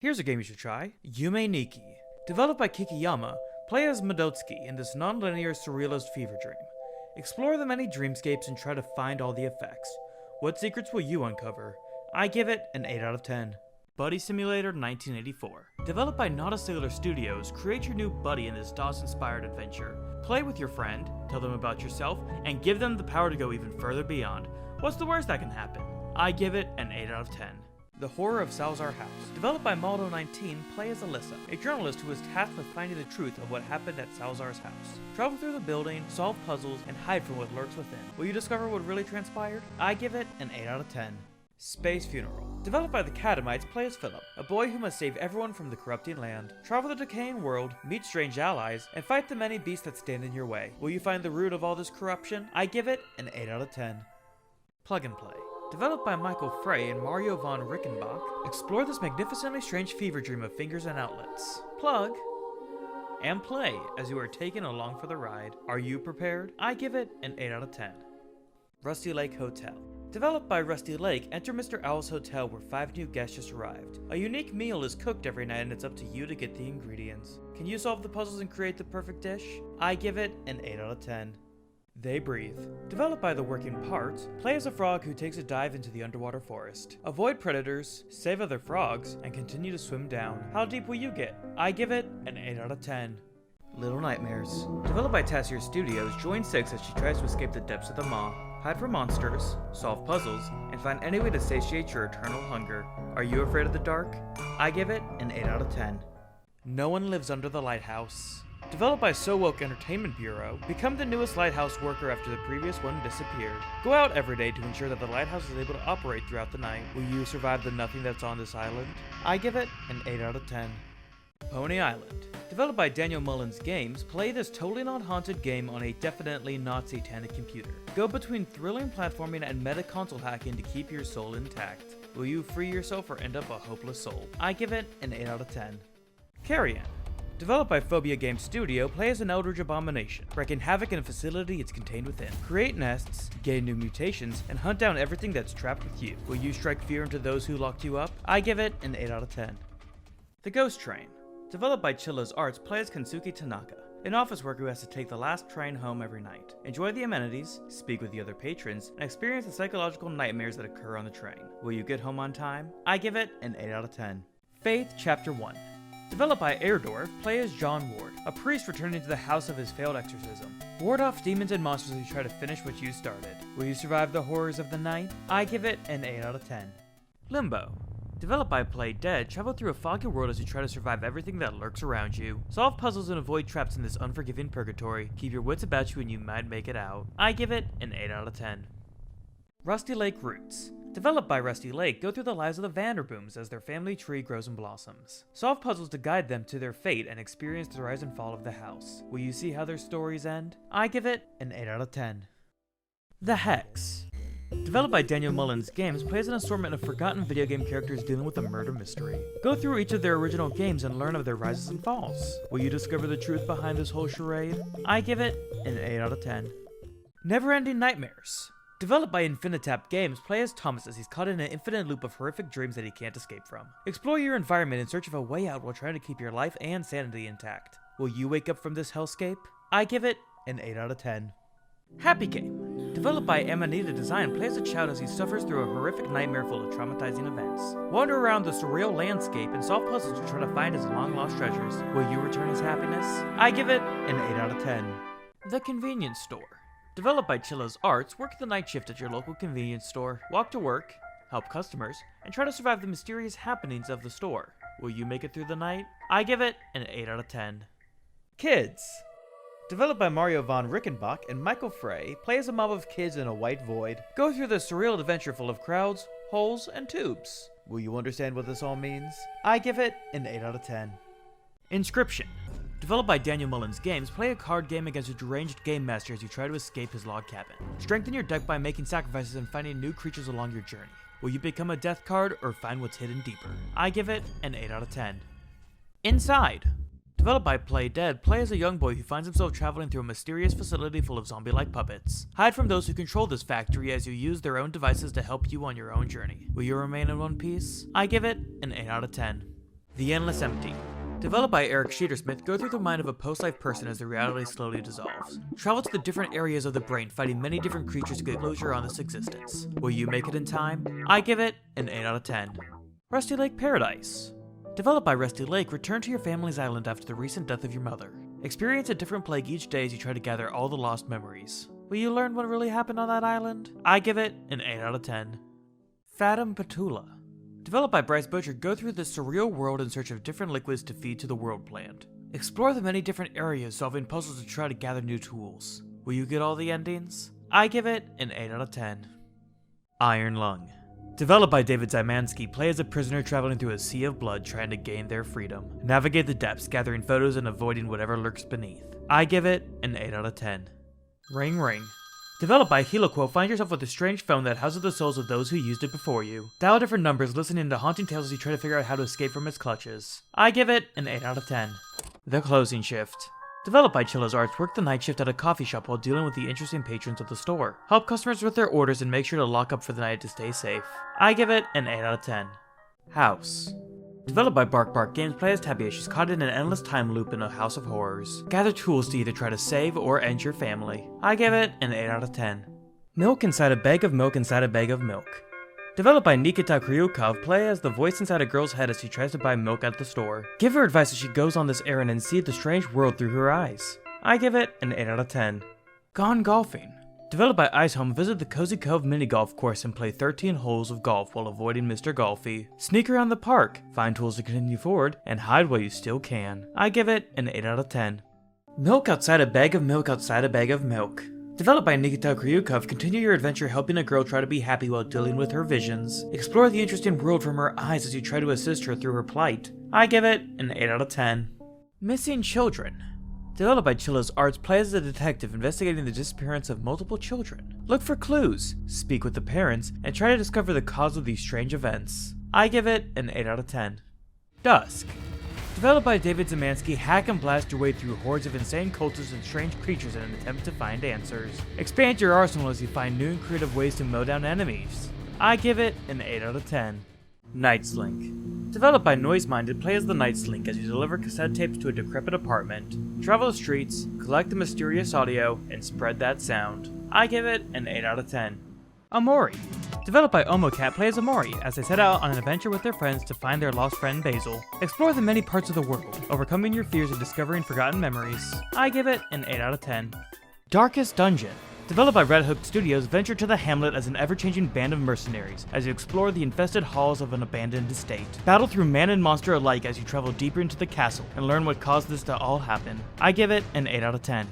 Here's a game you should try, Yume Nikki. Developed by Kikiyama, play as Madotsky in this non-linear surrealist fever dream. Explore the many dreamscapes and try to find all the effects. What secrets will you uncover? I give it an 8 out of 10. Buddy Simulator 1984. Developed by Not a Sailor Studios, create your new buddy in this DOS-inspired adventure. Play with your friend, tell them about yourself, and give them the power to go even further beyond. What's the worst that can happen? I give it an 8 out of 10. The Horror of Salazar House. Developed by Maldo 19, play as Alyssa, a journalist who is tasked with finding the truth of what happened at Salazar's house. Travel through the building, solve puzzles, and hide from what lurks within. Will you discover what really transpired? I give it an 8 out of 10. Space Funeral. Developed by the Catamites, play as Philip, a boy who must save everyone from the corrupting land. Travel the decaying world, meet strange allies, and fight the many beasts that stand in your way. Will you find the root of all this corruption? I give it an 8 out of 10. Plug and Play. Developed by Michael Frey and Mario von Rickenbach, explore this magnificently strange fever dream of fingers and outlets. Plug and play as you are taken along for the ride. Are you prepared? I give it an 8 out of 10. Rusty Lake Hotel. Developed by Rusty Lake, enter Mr. Owl's hotel where 5 new guests just arrived. A unique meal is cooked every night and it's up to you to get the ingredients. Can you solve the puzzles and create the perfect dish? I give it an 8 out of 10. They Breathe. Developed by The Working Parts, play as a frog who takes a dive into the underwater forest. Avoid predators, save other frogs, and continue to swim down. How deep will you get? I give it an 8 out of 10. Little Nightmares. Developed by Tassier Studios, join Six as she tries to escape the depths of the maw. Hide from monsters, solve puzzles, and find any way to satiate your eternal hunger. Are you afraid of the dark? I give it an 8 out of 10. No One Lives Under the Lighthouse. Developed by So Woke Entertainment Bureau, become the newest lighthouse worker after the previous one disappeared. Go out every day to ensure that the lighthouse is able to operate throughout the night. Will you survive the nothing that's on this island? I give it an 8 out of 10. Pony Island. Developed by Daniel Mullins Games, play this totally not haunted game on a definitely not satanic computer. Go between thrilling platforming and meta console hacking to keep your soul intact. Will you free yourself or end up a hopeless soul? I give it an 8 out of 10. Carrion. Developed by Phobia Game Studio, play as an eldritch abomination, wreaking havoc in a facility it's contained within. Create nests, gain new mutations, and hunt down everything that's trapped with you. Will you strike fear into those who locked you up? I give it an 8 out of 10. The Ghost Train. Developed by Chilla's Arts, play as Kensuke Tanaka, an office worker who has to take the last train home every night. Enjoy the amenities, speak with the other patrons, and experience the psychological nightmares that occur on the train. Will you get home on time? I give it an 8 out of 10. Faith Chapter 1. Developed by Airdorf, play as John Ward, a priest returning to the house of his failed exorcism. Ward off demons and monsters as you try to finish what you started. Will you survive the horrors of the night? I give it an 8 out of 10. Limbo. Developed by Play Dead, travel through a foggy world as you try to survive everything that lurks around you. Solve puzzles and avoid traps in this unforgiving purgatory. Keep your wits about you and you might make it out. I give it an 8 out of 10. Rusty Lake Roots. Developed by Rusty Lake, go through the lives of the Vanderbooms as their family tree grows and blossoms. Solve puzzles to guide them to their fate and experience the rise and fall of the house. Will you see how their stories end? I give it an 8 out of 10. The Hex. Developed by Daniel Mullins Games, plays an assortment of forgotten video game characters dealing with a murder mystery. Go through each of their original games and learn of their rises and falls. Will you discover the truth behind this whole charade? I give it an 8 out of 10. Never-Ending Nightmares. Developed by Infinitap Games, play as Thomas as he's caught in an infinite loop of horrific dreams that he can't escape from. Explore your environment in search of a way out while trying to keep your life and sanity intact. Will you wake up from this hellscape? I give it an 8 out of 10. Happy Game. Developed by Amanita Design, play as a child as he suffers through a horrific nightmare full of traumatizing events. Wander around the surreal landscape and solve puzzles to try to find his long-lost treasures. Will you return his happiness? I give it an 8 out of 10. The Convenience Store. Developed by Chilla's Arts, work the night shift at your local convenience store, walk to work, help customers, and try to survive the mysterious happenings of the store. Will you make it through the night? I give it an 8 out of 10. Kids. Developed by Mario von Rickenbach and Michael Frey, play as a mob of kids in a white void. Go through this surreal adventure full of crowds, holes, and tubes. Will you understand what this all means? I give it an 8 out of 10. Inscription. Developed by Daniel Mullins Games, play a card game against a deranged game master as you try to escape his log cabin. Strengthen your deck by making sacrifices and finding new creatures along your journey. Will you become a death card or find what's hidden deeper? I give it an 8 out of 10. Inside. Developed by Play Dead, play as a young boy who finds himself traveling through a mysterious facility full of zombie-like puppets. Hide from those who control this factory as you use their own devices to help you on your own journey. Will you remain in one piece? I give it an 8 out of 10. The Endless Empty. Developed by Eric Sheetersmith, go through the mind of a post-life person as their reality slowly dissolves. Travel to the different areas of the brain, fighting many different creatures to get closure on this existence. Will you make it in time? I give it an 8 out of 10. Rusty Lake Paradise. Developed by Rusty Lake, return to your family's island after the recent death of your mother. Experience a different plague each day as you try to gather all the lost memories. Will you learn what really happened on that island? I give it an 8 out of 10. Fathom Petula. Developed by Bryce Butcher, go through the surreal world in search of different liquids to feed to the world plant. Explore the many different areas, solving puzzles to try to gather new tools. Will you get all the endings? I give it an 8 out of 10. Iron Lung. Developed by David Zymanski, play as a prisoner traveling through a sea of blood trying to gain their freedom. Navigate the depths, gathering photos and avoiding whatever lurks beneath. I give it an 8 out of 10. Ring Ring. Developed by Heloquo, find yourself with a strange phone that houses the souls of those who used it before you. Dial different numbers, listening to haunting tales as you try to figure out how to escape from its clutches. I give it an 8 out of 10. The Closing Shift. Developed by Chilla's Arts, work the night shift at a coffee shop while dealing with the interesting patrons of the store. Help customers with their orders and make sure to lock up for the night to stay safe. I give it an 8 out of 10. House. Developed by Bark Bark Games, play as Tabby as she's caught in an endless time loop in a house of horrors. Gather tools to either try to save or end your family. I give it an 8 out of 10. Milk inside a bag of milk inside a bag of milk. Developed by Nikita Kryukov, play as the voice inside a girl's head as she tries to buy milk at the store. Give her advice as she goes on this errand and see the strange world through her eyes. I give it an 8 out of 10. Gone Golfing. Developed by Ice Home, visit the Cozy Cove mini golf course and play 13 holes of golf while avoiding Mr. Golfy. Sneak around the park, find tools to continue forward, and hide while you still can. I give it an 8 out of 10. Milk outside a bag of milk outside a bag of milk. Developed by Nikita Kryukov, continue your adventure helping a girl try to be happy while dealing with her visions. Explore the interesting world from her eyes as you try to assist her through her plight. I give it an 8 out of 10. Missing Children. Developed by Chilla's Arts, play as a detective investigating the disappearance of multiple children. Look for clues, speak with the parents, and try to discover the cause of these strange events. I give it an 8 out of 10. Dusk. Developed by David Zymanski, hack and blast your way through hordes of insane cultists and strange creatures in an attempt to find answers. Expand your arsenal as you find new and creative ways to mow down enemies. I give it an 8 out of 10. Night's Link. Developed by Noise Minded, play as the Night's Link as you deliver cassette tapes to a decrepit apartment. Travel the streets, collect the mysterious audio, and spread that sound. I give it an 8 out of 10. Amori. Developed by Omocat, play as Amori as they set out on an adventure with their friends to find their lost friend Basil. Explore the many parts of the world, overcoming your fears and discovering forgotten memories. I give it an 8 out of 10. Darkest Dungeon. Developed by Red Hook Studios, venture to the hamlet as an ever-changing band of mercenaries as you explore the infested halls of an abandoned estate. Battle through man and monster alike as you travel deeper into the castle and learn what caused this to all happen. I give it an 8 out of 10.